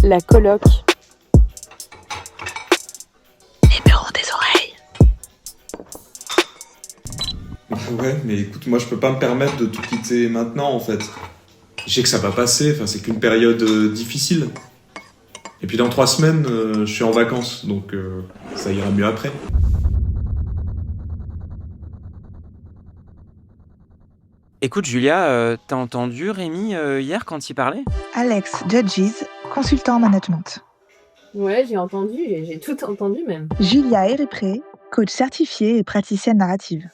La coloc. Numéro des oreilles. Ouais, mais écoute, moi je peux pas me permettre de tout quitter maintenant en fait. Je sais que ça va passer, enfin c'est qu'une période difficile. Et puis dans 3 semaines, je suis en vacances, donc ça ira mieux après. Écoute, Julia, t'as entendu Rémi hier quand il parlait? Alex Judges, consultant en management. Ouais, j'ai entendu, j'ai tout entendu même. Julia Eripré, coach certifiée et praticienne narrative.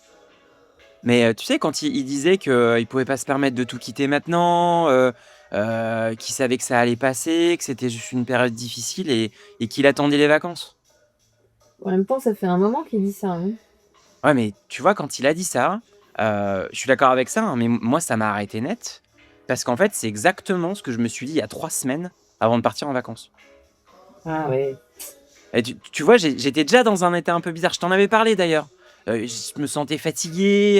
Mais tu sais, quand il disait qu'il pouvait pas se permettre de tout quitter maintenant, qu'il savait que ça allait passer, que c'était juste une période difficile et qu'il attendait les vacances. En même temps, ça fait un moment qu'il dit ça. Hein. Ouais, mais tu vois, quand il a dit ça, je suis d'accord avec ça, hein, mais moi, ça m'a arrêté net. Parce qu'en fait, c'est exactement ce que je me suis dit il y a 3 semaines avant de partir en vacances. Ah ouais. Et tu vois, j'étais déjà dans un état un peu bizarre. Je t'en avais parlé d'ailleurs. Je me sentais fatigué,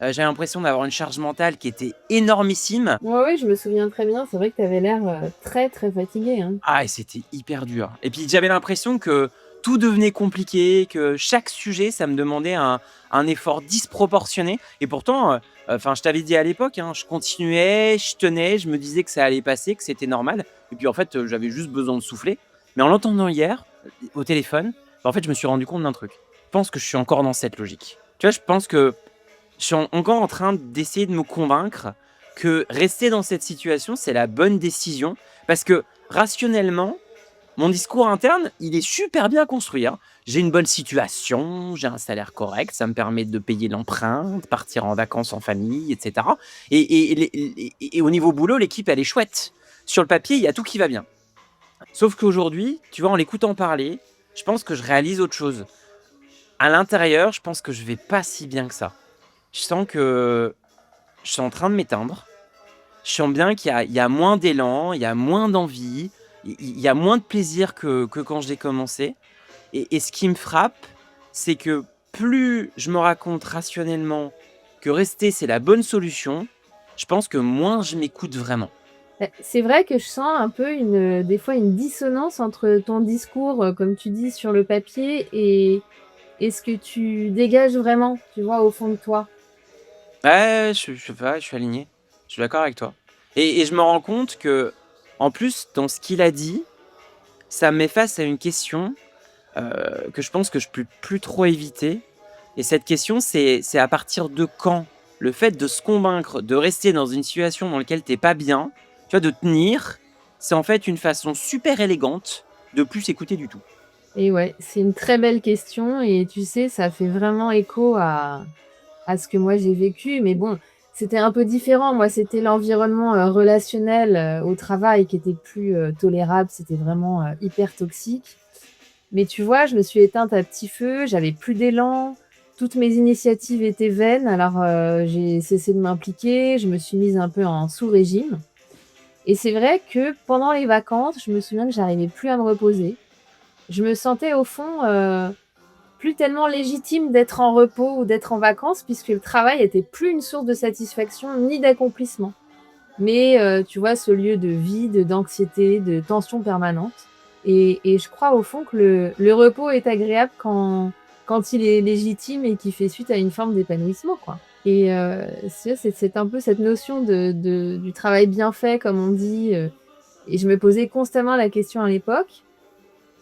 j'avais l'impression d'avoir une charge mentale qui était énormissime. Ouais, je me souviens très bien. C'est vrai que t'avais l'air très très fatigué. Hein. Ah, et c'était hyper dur. Et puis j'avais l'impression que tout devenait compliqué, que chaque sujet, ça me demandait un effort disproportionné. Et pourtant, je t'avais dit à l'époque, hein, je continuais, je tenais, je me disais que ça allait passer, que c'était normal. Et puis en fait, j'avais juste besoin de souffler. Mais en l'entendant hier, au téléphone, en fait, je me suis rendu compte d'un truc. Je pense que je suis encore dans cette logique. Tu vois, je pense que je suis encore en train d'essayer de me convaincre que rester dans cette situation, c'est la bonne décision. Parce que rationnellement, mon discours interne, il est super bien construit. Hein. J'ai une bonne situation, j'ai un salaire correct, ça me permet de payer l'emprunt, de partir en vacances en famille, etc. Et au niveau boulot, l'équipe, elle est chouette. Sur le papier, il y a tout qui va bien. Sauf qu'aujourd'hui, tu vois, en l'écoutant parler, je pense que je réalise autre chose. À l'intérieur, je pense que je vais pas si bien que ça. Je sens que je suis en train de m'éteindre. Je sens bien qu'il y a moins d'élan, il y a moins d'envie, il y a moins de plaisir que quand j'ai commencé. Et ce qui me frappe, c'est que plus je me raconte rationnellement que rester, c'est la bonne solution, je pense que moins je m'écoute vraiment. C'est vrai que je sens un peu des fois une dissonance entre ton discours, comme tu dis, sur le papier et ce que tu dégages vraiment, tu vois, au fond de toi. Ouais, je suis aligné. Je suis d'accord avec toi. Et je me rends compte que, en plus, dans ce qu'il a dit, ça me met face à une question que je pense que je peux plus trop éviter. Et cette question, c'est à partir de quand le fait de se convaincre de rester dans une situation dans laquelle t'es pas bien, tu vois, de tenir, c'est en fait une façon super élégante de plus s'écouter du tout. Et ouais, c'est une très belle question et tu sais, ça fait vraiment écho à ce que moi j'ai vécu. Mais bon, c'était un peu différent. Moi, c'était l'environnement relationnel au travail qui était plus tolérable. C'était vraiment hyper toxique. Mais tu vois, je me suis éteinte à petit feu, j'avais plus d'élan, toutes mes initiatives étaient vaines. Alors j'ai cessé de m'impliquer, je me suis mise un peu en sous-régime. Et c'est vrai que pendant les vacances, je me souviens que j'arrivais plus à me reposer. Je me sentais au fond plus tellement légitime d'être en repos ou d'être en vacances puisque le travail était plus une source de satisfaction ni d'accomplissement. Mais tu vois, ce lieu de vide, d'anxiété, de tension permanente. Et je crois au fond que le repos est agréable quand il est légitime et qu'il fait suite à une forme d'épanouissement, quoi. Et c'est un peu cette notion du travail bien fait, comme on dit. Et je me posais constamment la question à l'époque,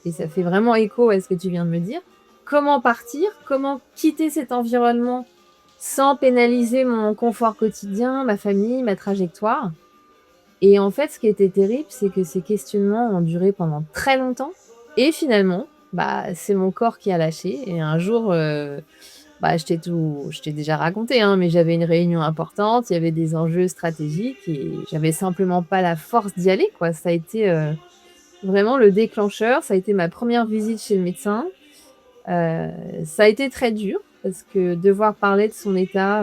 et ça fait vraiment écho à ce que tu viens de me dire. Comment partir? Comment quitter cet environnement sans pénaliser mon confort quotidien, ma famille, ma trajectoire? Et en fait, ce qui était terrible, c'est que ces questionnements ont duré pendant très longtemps. Et finalement, c'est mon corps qui a lâché. Et un jour, je t'ai déjà raconté, hein, mais j'avais une réunion importante, il y avait des enjeux stratégiques et j'avais simplement pas la force d'y aller, quoi. Ça a été vraiment le déclencheur. Ça a été ma première visite chez le médecin. Ça a été très dur parce que devoir parler de son état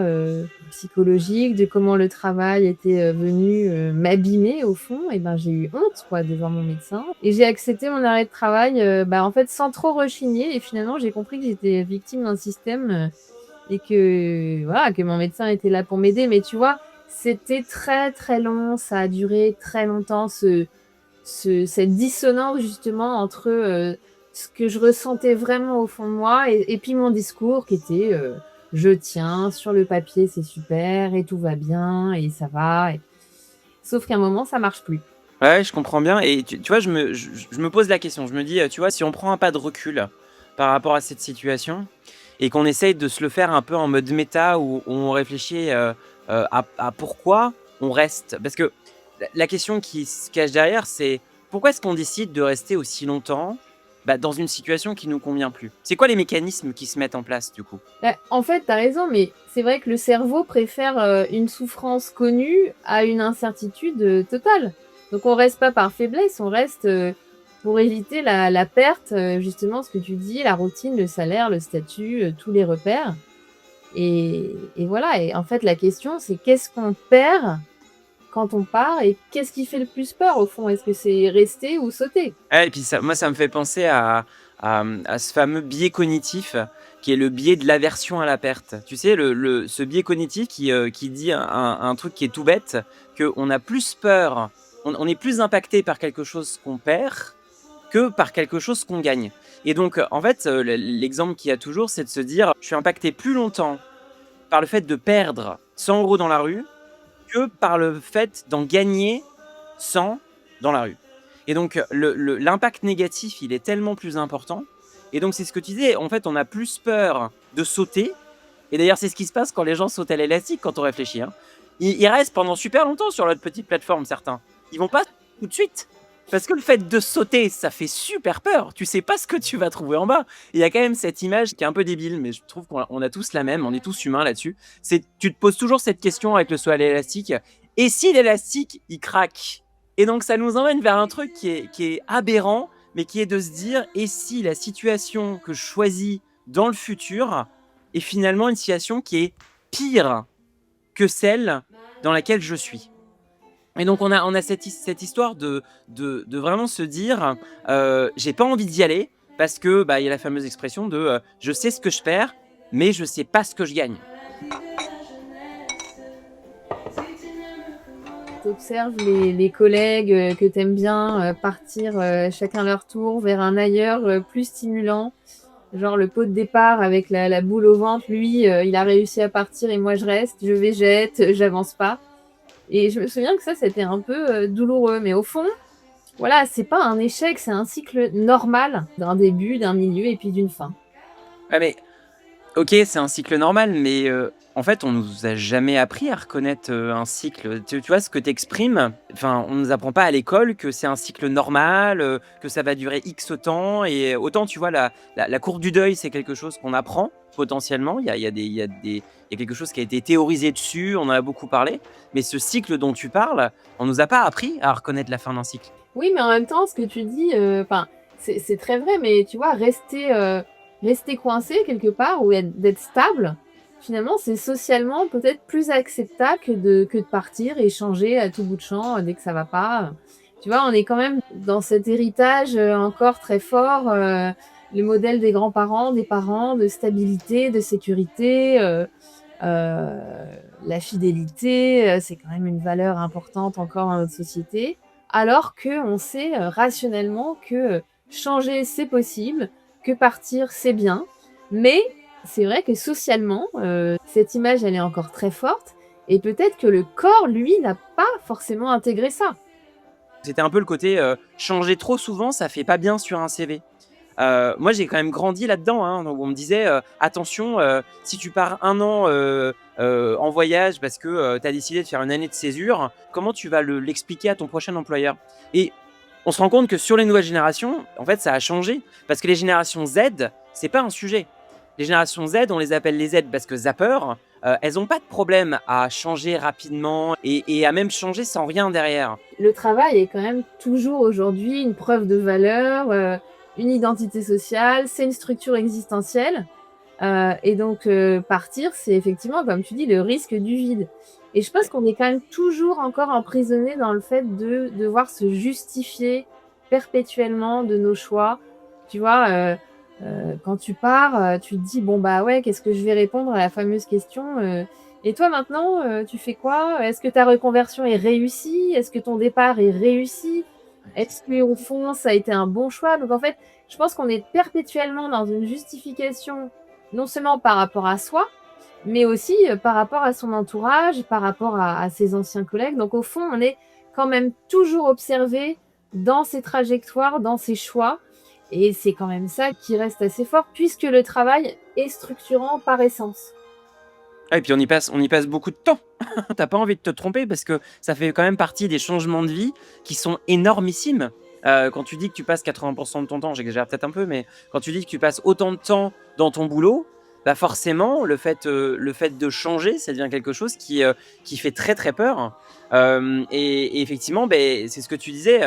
psychologique, de comment le travail était venu m'abîmer au fond, et ben j'ai eu honte, quoi, devant mon médecin. Et j'ai accepté mon arrêt de travail, en fait, sans trop rechigner. Et finalement, j'ai compris que j'étais victime d'un système et que voilà, que mon médecin était là pour m'aider. Mais tu vois, c'était très très long, ça a duré très longtemps cette dissonance justement entre ce que je ressentais vraiment au fond de moi et puis mon discours qui était je tiens, sur le papier c'est super et tout va bien et ça va. Sauf qu'à un moment ça marche plus. Ouais, je comprends bien. Et tu vois, je me pose la question. Je me dis, tu vois, si on prend un pas de recul par rapport à cette situation et qu'on essaye de se le faire un peu en mode méta où on réfléchit à pourquoi on reste. Parce que la question qui se cache derrière, c'est pourquoi est-ce qu'on décide de rester aussi longtemps dans une situation qui nous convient plus? C'est quoi les mécanismes qui se mettent en place du coup? En fait, tu as raison, mais c'est vrai que le cerveau préfère une souffrance connue à une incertitude totale. Donc on reste pas par faiblesse, on reste pour éviter la perte, justement, ce que tu dis, la routine, le salaire, le statut, tous les repères. Et voilà. Et en fait, la question, c'est qu'est-ce qu'on perd quand on part et qu'est-ce qui fait le plus peur au fond? Est-ce que c'est rester ou sauter? Ouais, et puis moi, ça me fait penser à ce fameux biais cognitif qui est le biais de l'aversion à la perte. Tu sais, ce biais cognitif qui dit un truc qui est tout bête, qu'on a plus peur, on est plus impacté par quelque chose qu'on perd que par quelque chose qu'on gagne. Et donc, en fait, l'exemple qu'il y a toujours, c'est de se dire, je suis impacté plus longtemps par le fait de perdre 100 euros dans la rue que par le fait d'en gagner 100 dans la rue. Et donc, l'impact négatif, il est tellement plus important. Et donc, c'est ce que tu disais. En fait, on a plus peur de sauter. Et d'ailleurs, c'est ce qui se passe quand les gens sautent à l'élastique, quand on réfléchit. Hein. Ils restent pendant super longtemps sur notre petite plateforme, certains. Ils vont pas tout de suite. Parce que le fait de sauter, ça fait super peur. Tu sais pas ce que tu vas trouver en bas. Il y a quand même cette image qui est un peu débile, mais je trouve qu'on a tous la même. On est tous humains là-dessus. Tu te poses toujours cette question avec le saut à l'élastique. Et si l'élastique, il craque? Et donc, ça nous emmène vers un truc qui est aberrant, mais qui est de se dire, et si la situation que je choisis dans le futur est finalement une situation qui est pire que celle dans laquelle je suis? Et donc, on a cette histoire de vraiment se dire, j'ai pas envie d'y aller, parce que il y a la fameuse expression de je sais ce que je perds, mais je sais pas ce que je gagne. T'observes les collègues que t'aimes bien partir chacun leur tour vers un ailleurs plus stimulant. Genre le pot de départ avec la boule au ventre, lui, il a réussi à partir et moi je reste, je végète, j'avance pas. Et je me souviens que ça, c'était un peu douloureux. Mais au fond, voilà, c'est pas un échec, c'est un cycle normal d'un début, d'un milieu et puis d'une fin. Ouais, mais ok, c'est un cycle normal, mais en fait, on nous a jamais appris à reconnaître un cycle. Tu vois, ce que tu exprimes, on nous apprend pas à l'école que c'est un cycle normal, que ça va durer X temps. Et autant, tu vois, la courbe du deuil, c'est quelque chose qu'on apprend potentiellement. Il y a quelque chose qui a été théorisé dessus, on en a beaucoup parlé. Mais ce cycle dont tu parles, on nous a pas appris à reconnaître la fin d'un cycle. Oui, mais en même temps, ce que tu dis, c'est très vrai, mais tu vois, rester coincé quelque part ou d'être stable, finalement, c'est socialement peut-être plus acceptable que de partir et changer à tout bout de champ dès que ça va pas. Tu vois, on est quand même dans cet héritage encore très fort, le modèle des grands-parents, des parents, de stabilité, de sécurité, la fidélité, c'est quand même une valeur importante encore dans notre société. Alors qu'on sait rationnellement que changer, c'est possible, que partir, c'est bien. Mais c'est vrai que socialement, cette image, elle est encore très forte. Et peut-être que le corps, lui, n'a pas forcément intégré ça. C'était un peu le côté changer trop souvent, ça fait pas bien sur un CV. Moi, j'ai quand même grandi là-dedans, hein, donc on me disait attention, si tu pars 1 an en voyage parce que tu as décidé de faire une année de césure, comment tu vas l'expliquer à ton prochain employeur? Et on se rend compte que sur les nouvelles générations, en fait, ça a changé parce que les générations Z, c'est pas un sujet. Les générations Z, on les appelle les Z parce que zapper, elles n'ont pas de problème à changer rapidement et à même changer sans rien derrière. Le travail est quand même toujours aujourd'hui une preuve de valeur, une identité sociale, c'est une structure existentielle. Et donc, partir, c'est effectivement, comme tu dis, le risque du vide. Et je pense qu'on est quand même toujours encore emprisonné dans le fait de devoir se justifier perpétuellement de nos choix. Tu vois, quand tu pars, tu te dis, bon, bah ouais, qu'est-ce que je vais répondre à la fameuse question et toi maintenant, tu fais quoi? Est-ce que ta reconversion est réussie? Est-ce que ton départ est réussi? Est-ce qu'au fond, ça a été un bon choix? Donc en fait, je pense qu'on est perpétuellement dans une justification, non seulement par rapport à soi, mais aussi, par rapport à son entourage, par rapport à ses anciens collègues. Donc au fond, on est quand même toujours observé dans ses trajectoires, dans ses choix et c'est quand même ça qui reste assez fort puisque le travail est structurant par essence. Ah et puis on y passe beaucoup de temps. T'as pas envie de te tromper parce que ça fait quand même partie des changements de vie qui sont énormissimes. Quand tu dis que tu passes 80 de ton temps, j'exagère peut-être un peu, mais quand tu dis que tu passes autant de temps dans ton boulot, bah, forcément le fait de changer, ça devient quelque chose qui fait très, très peur. Et effectivement, beh, c'est ce que tu disais,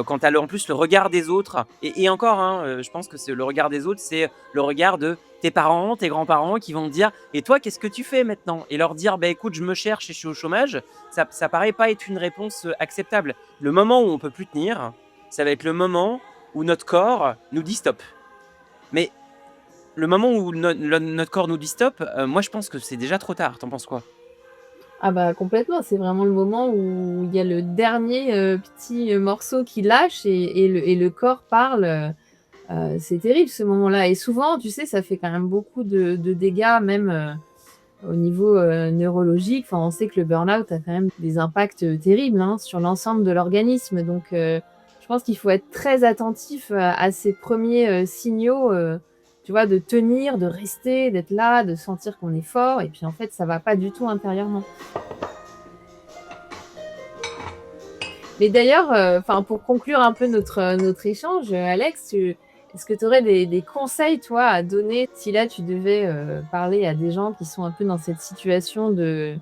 quand tu as en plus le regard des autres et encore, hein, je pense que c'est le regard des autres, c'est le regard de tes parents, tes grands-parents qui vont te dire: «Et toi, qu'est-ce que tu fais maintenant?» et leur dire: «Bah, écoute, je me cherche et je suis au chômage», ça paraît pas être une réponse, acceptable. Le moment où on peut plus tenir, ça va être le moment où notre corps nous dit: «Stop». Mais le moment où notre corps nous dit: «Stop», moi je pense que c'est déjà trop tard. Tu en penses quoi? Ah bah, complètement, c'est vraiment le moment où il y a le dernier, petit, morceau qui lâche et le corps parle, c'est terrible ce moment-là et souvent, tu sais, ça fait quand même beaucoup de dégâts même, au niveau, neurologique. Enfin, on sait que le burn-out a quand même des impacts, terribles, hein, sur l'ensemble de l'organisme donc je pense qu'il faut être très attentif, à ces premiers signaux, tu vois, de tenir, de rester, d'être là, de sentir qu'on est fort et puis en fait, ça va pas du tout intérieurement. Mais d'ailleurs, enfin, pour conclure un peu notre échange, Alex, est-ce que tu aurais des conseils, toi, à donner si là, tu devais, parler à des gens qui sont un peu dans cette situation de: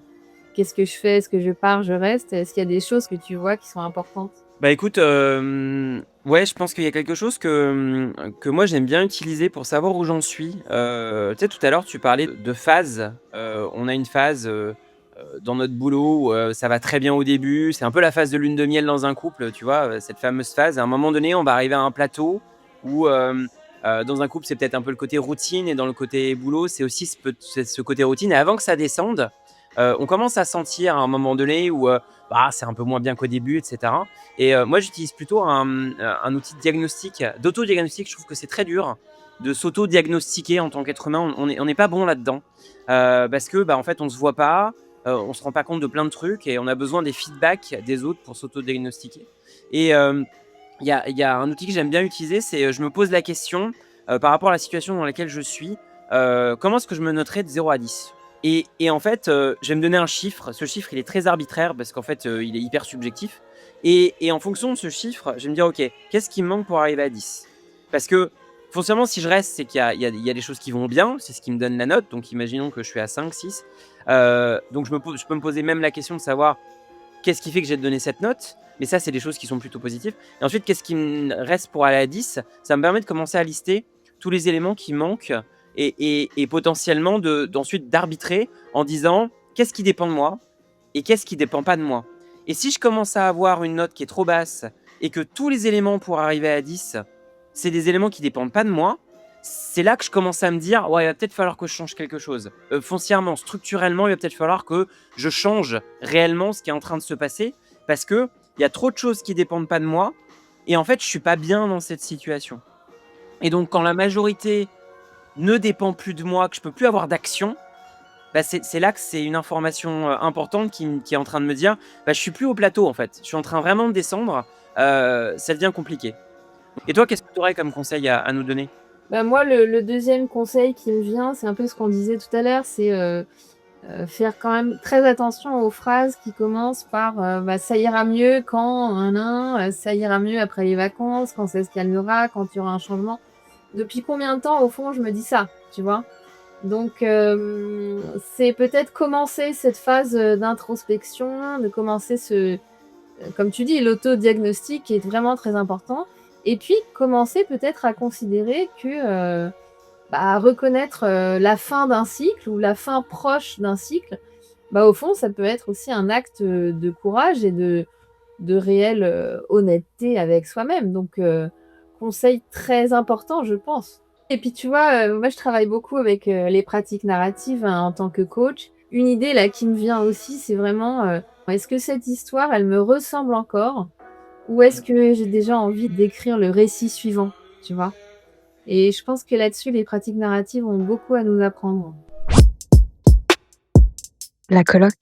«Qu'est-ce que je fais? Est-ce que je pars, je reste?» Est-ce qu'il y a des choses que tu vois qui sont importantes? Bah, écoute, ouais, je pense qu'il y a quelque chose que moi j'aime bien utiliser pour savoir où j'en suis. Tu sais, tout à l'heure, tu parlais de phases. On a une phase, dans notre boulot où, ça va très bien au début. C'est un peu la phase de lune de miel dans un couple, tu vois? Cette fameuse phase. À un moment donné, on va arriver à un plateau où, dans un couple, c'est peut-être un peu le côté routine et dans le côté boulot, c'est aussi ce côté routine et avant que ça descende, on commence à sentir à un moment donné où, bah, c'est un peu moins bien qu'au début et cetera et moi, j'utilise plutôt un outil de diagnostic, d'autodiagnostic. Je trouve que c'est très dur de s'auto-diagnostiquer en tant qu'être humain. On n'est pas bon là-dedans, parce que, bah, en fait, on se voit pas, on se rend pas compte de plein de trucs et on a besoin des feedbacks des autres pour s'auto-diagnostiquer et il y a un outil que j'aime bien utiliser, c'est, je me pose la question, par rapport à la situation dans laquelle je suis, comment est-ce que je me noterais de 0 à 10 et en fait, je vais me donner un chiffre. Ce chiffre, il est très arbitraire parce qu'en fait, il est hyper subjectif et en fonction de ce chiffre, je vais me dire: «OK, qu'est-ce qui me manque pour arriver à 10?» Parce que foncièrement, si je reste, c'est qu'il y a des choses qui vont bien, c'est ce qui me donne la note. Donc imaginons que je suis à 5, 6, donc je peux me poser même la question de savoir qu'est-ce qui fait que j'ai donné cette note? Mais ça, c'est des choses qui sont plutôt positives. Et ensuite, qu'est-ce qui me reste pour aller à 10? Ça me permet de commencer à lister tous les éléments qui manquent et potentiellement d'ensuite d'arbitrer en disant qu'est-ce qui dépend de moi et qu'est-ce qui dépend pas de moi. Et si je commence à avoir une note qui est trop basse et que tous les éléments pour arriver à 10, c'est des éléments qui dépendent pas de moi, c'est là que je commence à me dire ouais, il va peut-être falloir que je change quelque chose. Foncièrement, structurellement, il va peut-être falloir que je change réellement ce qui est en train de se passer parce que il y a trop de choses qui dépendent pas de moi et en fait, je suis pas bien dans cette situation. Et donc, quand la majorité ne dépend plus de moi, que je peux plus avoir d'action, bah, c'est là que c'est une information importante qui est en train de me dire bah, je suis plus au plateau en fait. Je suis en train vraiment de descendre. Ça devient compliqué. Et toi, qu'est-ce que tu aurais comme conseil à nous donner? Bah, moi, le 2e conseil qui me vient, c'est un peu ce qu'on disait tout à l'heure, c'est, faire quand même très attention aux phrases qui commencent par, bah: «Ça ira mieux quand nin ça ira mieux après les vacances, quand ça se calmera, quand il y aura un changement». Depuis combien de temps, au fond, je me dis ça, tu vois? Donc c'est peut-être commencer cette phase, d'introspection, de commencer comme tu dis, l'autodiagnostic est vraiment très important et puis commencer peut-être à considérer que, bah, reconnaître, la fin d'un cycle ou la fin proche d'un cycle, bah, au fond, ça peut être aussi un acte, de courage et de réelle, honnêteté avec soi-même donc conseil très important, je pense. Et puis tu vois, moi je travaille beaucoup avec, les pratiques narratives, hein, en tant que coach. Une idée là qui me vient aussi, c'est vraiment, est-ce que cette histoire, elle me ressemble encore? ou est-ce que j'ai déjà envie d'écrire le récit suivant, tu vois? Et je pense que là-dessus, les pratiques narratives ont beaucoup à nous apprendre. La coloc.